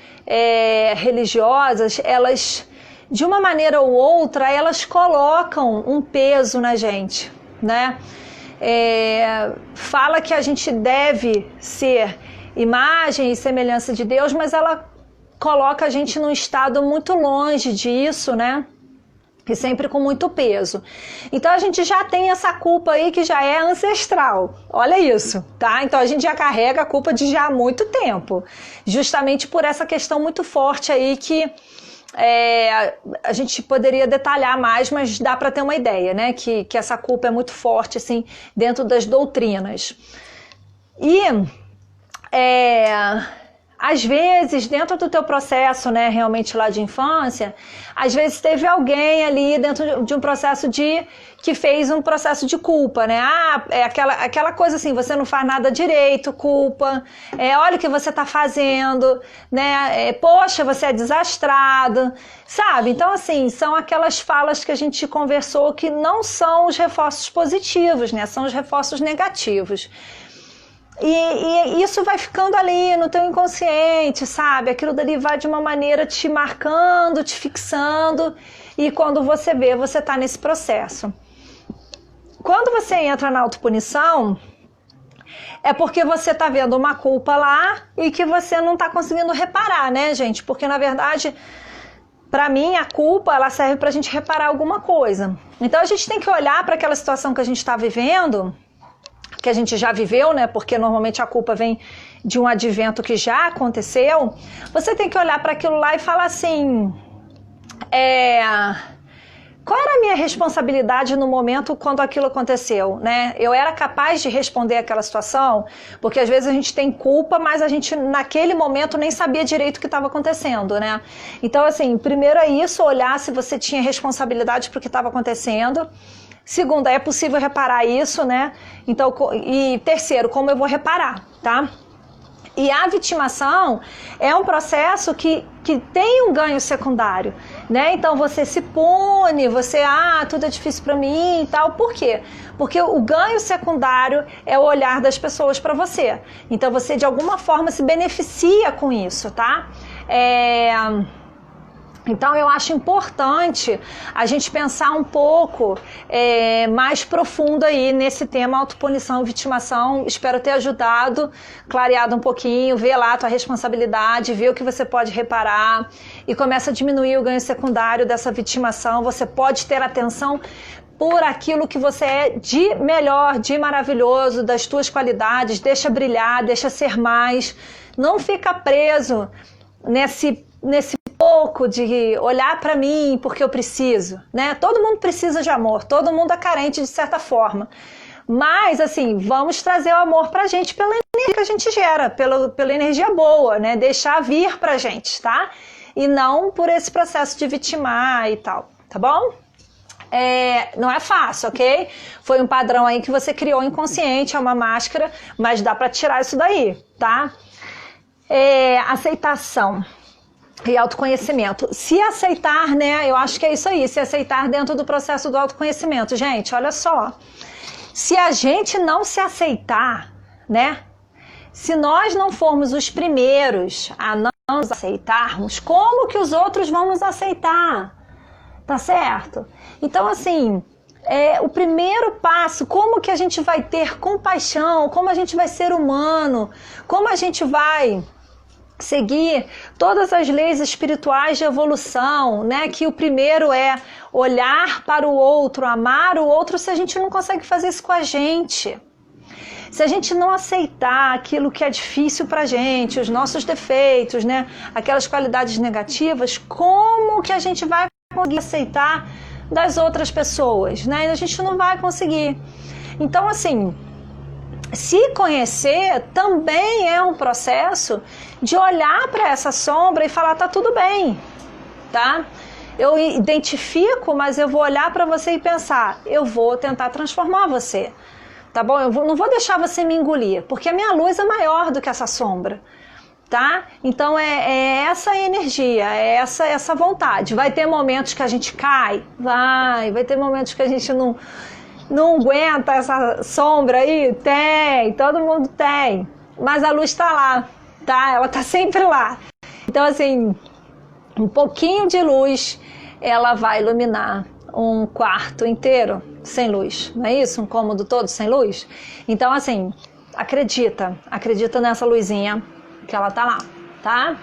religiosas, elas, de uma maneira ou outra, elas colocam um peso na gente, né? Fala que a gente deve ser imagem e semelhança de Deus, mas ela coloca a gente num estado muito longe disso, né? E sempre com muito peso. Então a gente já tem essa culpa aí que já é ancestral. Olha isso, tá? Então a gente já carrega a culpa de já há muito tempo. Justamente por essa questão muito forte aí que a gente poderia detalhar mais, mas dá para ter uma ideia, né? Que essa culpa é muito forte, assim, dentro das doutrinas. E, às vezes, dentro do teu processo, né, realmente lá de infância, às vezes teve alguém ali dentro de um processo que fez um processo de culpa, né? Aquela coisa assim, você não faz nada direito, culpa, olha o que você está fazendo, né? Poxa, você é desastrado, sabe? Então, assim, são aquelas falas que a gente conversou que não são os reforços positivos, né? São os reforços negativos. E isso vai ficando ali no teu inconsciente, sabe? Aquilo dali vai de uma maneira te marcando, te fixando, e quando você vê, você está nesse processo. Quando você entra na autopunição, é porque você está vendo uma culpa lá e que você não está conseguindo reparar, né, gente? Porque, na verdade, para mim, a culpa, ela serve para a gente reparar alguma coisa. Então, a gente tem que olhar para aquela situação que a gente está vivendo, que a gente já viveu, né? Porque normalmente a culpa vem de um advento que já aconteceu. Você tem que olhar para aquilo lá e falar assim, qual era a minha responsabilidade no momento quando aquilo aconteceu, né? Eu era capaz de responder aquela situação? Porque às vezes a gente tem culpa, mas a gente naquele momento nem sabia direito o que estava acontecendo, né? Então, assim, primeiro é isso, olhar se você tinha responsabilidade para o que estava acontecendo. Segundo, é possível reparar isso, né? Então, e terceiro, como eu vou reparar, tá? E a vitimação é um processo que tem um ganho secundário, né? Então você se pune, tudo é difícil para mim e tal. Por quê? Porque o ganho secundário é o olhar das pessoas para você. Então você de alguma forma se beneficia com isso, tá? Então, eu acho importante a gente pensar um pouco mais profundo aí nesse tema autopunição e vitimação. Espero ter ajudado, clareado um pouquinho, ver lá a tua responsabilidade, ver o que você pode reparar e começa a diminuir o ganho secundário dessa vitimação. Você pode ter atenção por aquilo que você é de melhor, de maravilhoso, das tuas qualidades, deixa brilhar, deixa ser mais. Não fica preso nesse pouco de olhar para mim porque eu preciso, né? Todo mundo precisa de amor, todo mundo é carente de certa forma. Mas, assim, vamos trazer o amor pra gente pela energia que a gente gera, pela energia boa, né? Deixar vir pra gente, tá? E não por esse processo de vitimar e tal, tá bom? Não é fácil, ok? Foi um padrão aí que você criou inconsciente, é uma máscara, mas dá pra tirar isso daí, tá? Aceitação e autoconhecimento. Se aceitar, né? Eu acho que é isso aí, se aceitar dentro do processo do autoconhecimento. Gente, olha só. Se a gente não se aceitar, né? Se nós não formos os primeiros a não nos aceitarmos, como que os outros vão nos aceitar? Tá certo? Então, assim, o primeiro passo, como que a gente vai ter compaixão, como a gente vai ser humano, como a gente vai seguir todas as leis espirituais de evolução, né? Que o primeiro é olhar para o outro, amar o outro, se a gente não consegue fazer isso com a gente. Se a gente não aceitar aquilo que é difícil pra gente, os nossos defeitos, né? Aquelas qualidades negativas, como que a gente vai conseguir aceitar das outras pessoas, né? A gente não vai conseguir. Então, assim, se conhecer também é um processo de olhar para essa sombra e falar, tá tudo bem, tá? Eu identifico, mas eu vou olhar para você e pensar, eu vou tentar transformar você, tá bom? Não vou deixar você me engolir, porque a minha luz é maior do que essa sombra, tá? Então é essa energia, é essa vontade. Vai ter momentos que a gente cai? Vai ter momentos que a gente não aguenta essa sombra aí? Tem, todo mundo tem. Mas a luz está lá, tá? Ela tá sempre lá. Então, assim, um pouquinho de luz, ela vai iluminar um quarto inteiro sem luz, não é isso? Um cômodo todo sem luz? Então, assim, acredita nessa luzinha que ela tá lá, tá?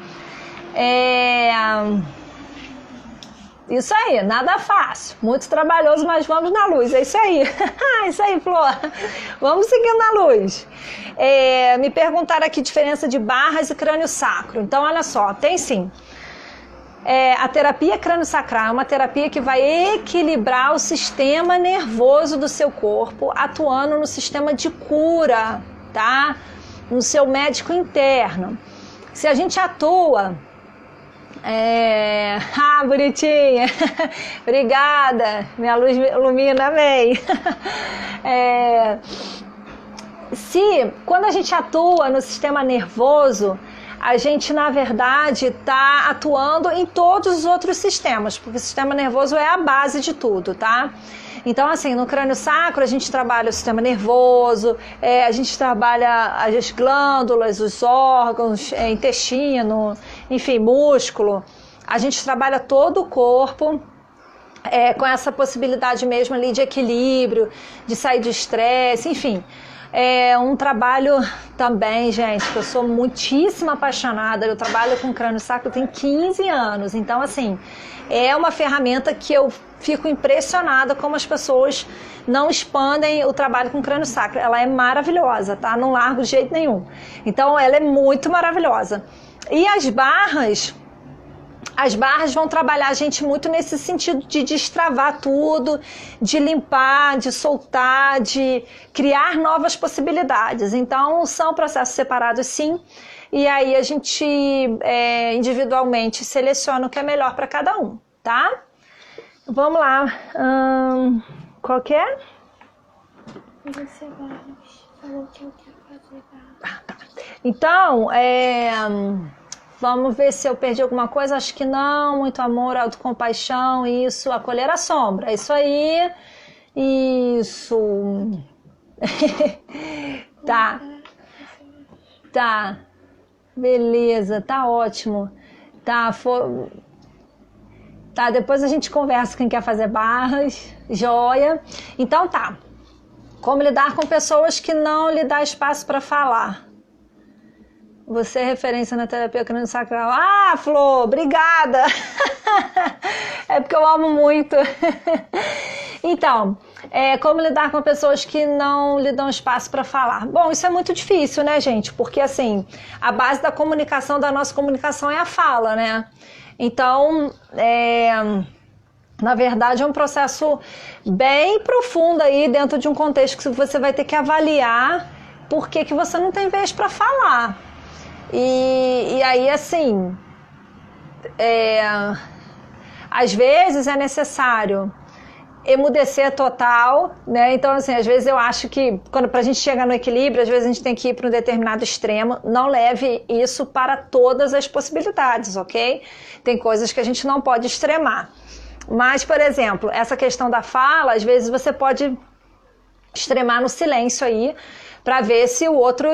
Isso aí, nada fácil, muito trabalhoso, mas vamos na luz, é isso aí. Isso aí, Flor. Vamos seguir na luz. Me perguntaram aqui diferença de barras e crânio sacro. Então, olha só, tem sim. A terapia crânio-sacral é uma terapia que vai equilibrar o sistema nervoso do seu corpo, atuando no sistema de cura, tá? No seu médico interno. Se a gente atua... bonitinha. Obrigada. Minha luz ilumina, amém. Quando a gente atua no sistema nervoso, a gente, na verdade, está atuando em todos os outros sistemas, porque o sistema nervoso é a base de tudo, tá? Então, assim, no crânio sacro a gente trabalha o sistema nervoso, a gente trabalha as glândulas, os órgãos, intestino, enfim, músculo. A gente trabalha todo o corpo com essa possibilidade mesmo ali de equilíbrio, de sair do estresse, enfim. É um trabalho também, gente, que eu sou muitíssimo apaixonada. Eu trabalho com crânio sacro tem 15 anos. Então, assim, é uma ferramenta que eu fico impressionada como as pessoas não expandem o trabalho com crânio sacro. Ela é maravilhosa, tá? Não largo de jeito nenhum. Então, ela é muito maravilhosa. E as barras vão trabalhar a gente muito nesse sentido de destravar tudo, de limpar, de soltar, de criar novas possibilidades. Então, são processos separados, sim, e aí a gente individualmente seleciona o que é melhor para cada um, tá? Vamos lá. Qual que é? Você falou que eu quero fazer. Tá. Então, vamos ver se eu perdi alguma coisa. Acho que não. Muito amor, autocompaixão, isso. Acolher a sombra. Isso aí. Isso. Tá. Tá. Beleza. Tá ótimo. Tá. Tá, depois a gente conversa quem quer fazer barras, joia. Então tá. Como lidar com pessoas que não lhe dá espaço para falar? Você é referência na terapia crânio-sacral. Ah, Flor, obrigada! É porque eu amo muito. Então, como lidar com pessoas que não lhe dão espaço para falar? Bom, isso é muito difícil, né, gente? Porque, assim, a base da comunicação, da nossa comunicação é a fala, né? Então, na verdade, é um processo bem profundo aí dentro de um contexto que você vai ter que avaliar por que você não tem vez para falar. E aí, assim, às vezes é necessário emudecer total, né? Então, assim, às vezes eu acho que pra gente chegar no equilíbrio, às vezes a gente tem que ir para um determinado extremo. Não leve isso para todas as possibilidades, ok? Tem coisas que a gente não pode extremar. Mas, por exemplo, essa questão da fala, às vezes você pode extremar no silêncio aí, para ver se o outro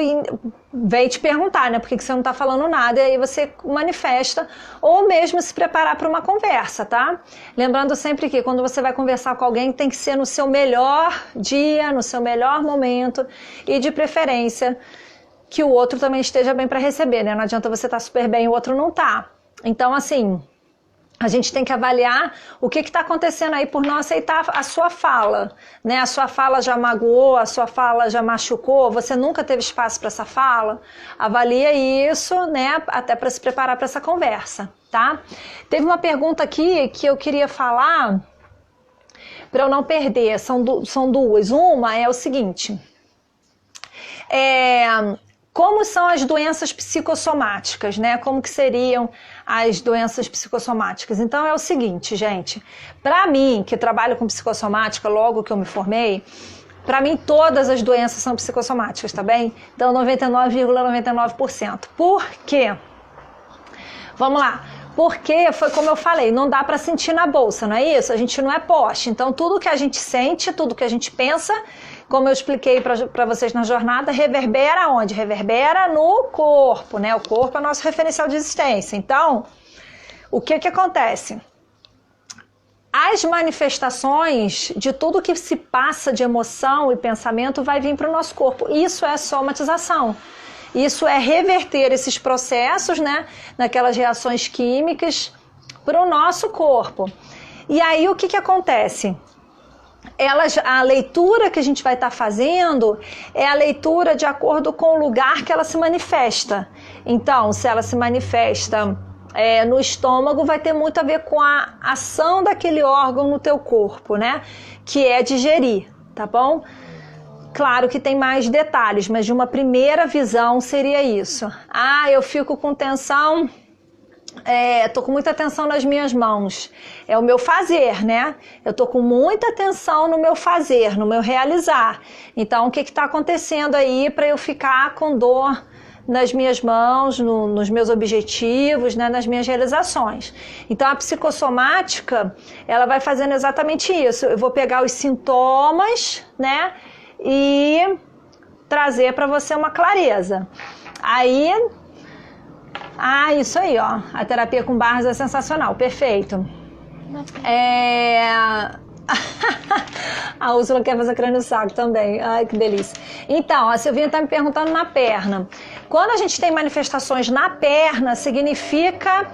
vem te perguntar, né? Por que você não tá falando nada? E aí você manifesta, ou mesmo se preparar para uma conversa, tá? Lembrando sempre que quando você vai conversar com alguém, tem que ser no seu melhor dia, no seu melhor momento, e de preferência que o outro também esteja bem para receber, né? Não adianta você estar super bem e o outro não tá. Então, assim, a gente tem que avaliar o que está acontecendo aí por não aceitar a sua fala, né? A sua fala já magoou, a sua fala já machucou, você nunca teve espaço para essa fala. Avalia isso, né? Até para se preparar para essa conversa, tá? Teve uma pergunta aqui que eu queria falar para eu não perder, são duas. Uma é o seguinte, como são as doenças psicossomáticas, né? Como que seriam as doenças psicossomáticas? Então é o seguinte, gente, para mim, que trabalho com psicossomática logo que eu me formei, para mim todas as doenças são psicossomáticas, tá bem? Então 99,99%. Por quê? Vamos lá. Porque foi como eu falei, não dá para sentir na bolsa, não é isso? A gente não é poste. Então tudo que a gente sente, tudo que a gente pensa, como eu expliquei para vocês na jornada, reverbera onde? Reverbera no corpo, né? O corpo é o nosso referencial de existência. Então, o que acontece? As manifestações de tudo que se passa de emoção e pensamento vai vir para o nosso corpo. Isso é somatização. Isso é reverter esses processos, né? Naquelas reações químicas para o nosso corpo. E aí, o que acontece? A leitura que a gente vai estar fazendo é a leitura de acordo com o lugar que ela se manifesta. Então, se ela se manifesta no estômago, vai ter muito a ver com a ação daquele órgão no teu corpo, né? Que é digerir, tá bom? Claro que tem mais detalhes, mas de uma primeira visão seria isso. Ah, eu fico com tensão... tô com muita tensão nas minhas mãos. É o meu fazer, né? Eu tô com muita tensão no meu fazer, no meu realizar. Então, o que está acontecendo aí para eu ficar com dor nas minhas mãos, nos meus objetivos, né? Nas minhas realizações? Então, a psicossomática, ela vai fazendo exatamente isso. Eu vou pegar os sintomas, né? E trazer para você uma clareza. Aí... Ah, isso aí, ó. A terapia com barras é sensacional. Perfeito. A Úrsula quer fazer crânio-saco também. Ai, que delícia. Então, a Silvinha está me perguntando na perna. Quando a gente tem manifestações na perna, significa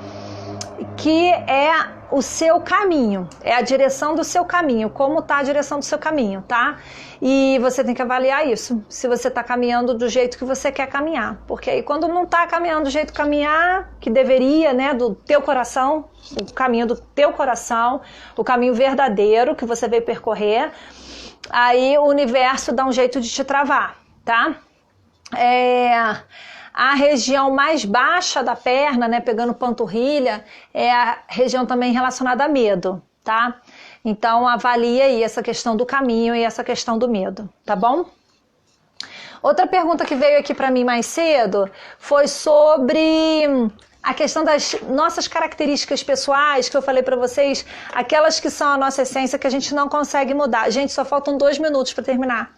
que é o seu caminho, é a direção do seu caminho, como está a direção do seu caminho, tá? E você tem que avaliar isso, se você está caminhando do jeito que você quer caminhar, porque aí quando não está caminhando do jeito que caminhar, que deveria, né, do teu coração, o caminho do teu coração, o caminho verdadeiro que você veio percorrer, aí o universo dá um jeito de te travar, tá? A região mais baixa da perna, né, pegando panturrilha, é a região também relacionada a medo, tá? Então, avalia aí essa questão do caminho e essa questão do medo, tá bom? Outra pergunta que veio aqui para mim mais cedo foi sobre a questão das nossas características pessoais, que eu falei para vocês, aquelas que são a nossa essência, que a gente não consegue mudar. Gente, só faltam 2 minutos para terminar.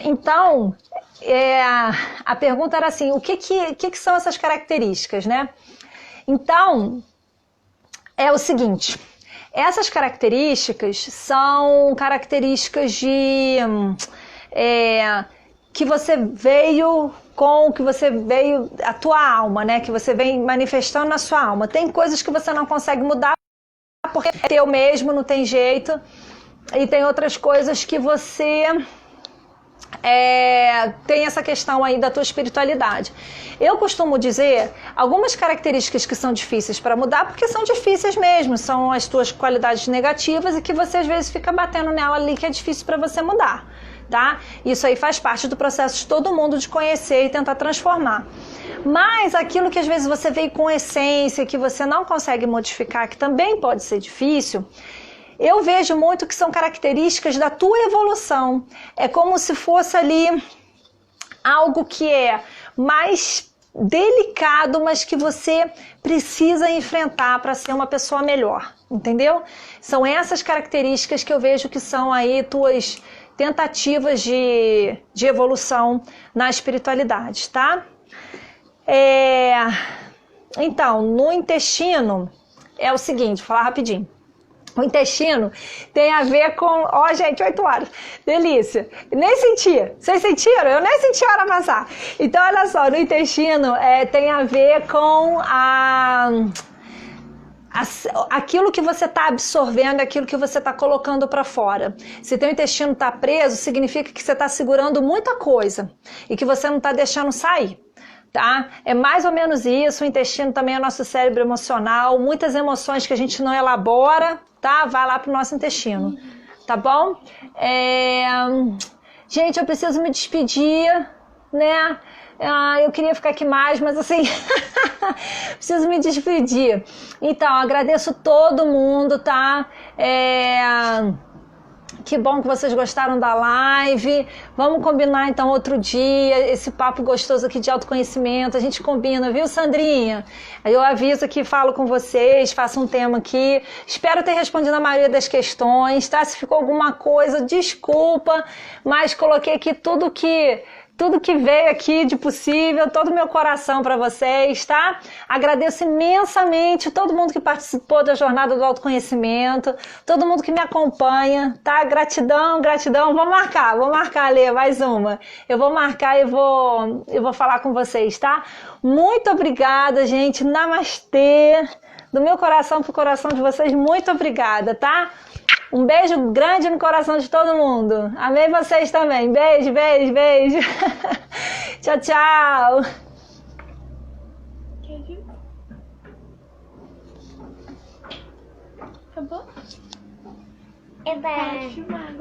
Então... a pergunta era assim, o que são essas características, né? Então, é o seguinte, essas características são características de que você veio a tua alma, né? Que você vem manifestando na sua alma. Tem coisas que você não consegue mudar porque é teu mesmo, não tem jeito. E tem outras coisas que você tem essa questão aí da tua espiritualidade. Eu costumo dizer algumas características que são difíceis para mudar, porque são difíceis mesmo, são as tuas qualidades negativas e que você às vezes fica batendo nela ali que é difícil para você mudar, tá? Isso aí faz parte do processo de todo mundo de conhecer e tentar transformar. Mas aquilo que às vezes você veio com essência, que você não consegue modificar, que também pode ser difícil, eu vejo muito que são características da tua evolução. É como se fosse ali algo que é mais delicado, mas que você precisa enfrentar para ser uma pessoa melhor, entendeu? São essas características que eu vejo que são aí tuas tentativas de evolução na espiritualidade, tá? Então, no intestino, é o seguinte, vou falar rapidinho. O intestino tem a ver com... Ó, gente, 8 horas. Delícia. Nem senti. Vocês sentiram? Eu nem senti a hora passar. Então, olha só. No intestino tem a ver com aquilo que você está absorvendo, aquilo que você está colocando para fora. Se teu intestino está preso, significa que você está segurando muita coisa e que você não está deixando sair. Tá? É mais ou menos isso. O intestino também é nosso cérebro emocional. Muitas emoções que a gente não elabora, tá? Vai lá pro nosso intestino, tá bom? Gente, eu preciso me despedir, né? Eu queria ficar aqui mais, mas assim, preciso me despedir. Então, agradeço todo mundo, tá? Que bom que vocês gostaram da live. Vamos combinar então outro dia esse papo gostoso aqui de autoconhecimento. A gente combina, viu, Sandrinha? Aí eu aviso aqui, falo com vocês, faço um tema aqui. Espero ter respondido a maioria das questões, tá? Se ficou alguma coisa, desculpa, mas coloquei aqui tudo que veio aqui de possível, todo o meu coração para vocês, tá? Agradeço imensamente todo mundo que participou da jornada do autoconhecimento, todo mundo que me acompanha, tá? Gratidão, gratidão. Vou marcar, Lê, mais uma. Eu vou marcar e vou falar com vocês, tá? Muito obrigada, gente. Namastê. Do meu coração pro coração de vocês, muito obrigada, tá? Um beijo grande no coração de todo mundo. Amei vocês também. Beijo, beijo, beijo. Tchau, tchau. Acabou? Pode filmar agora.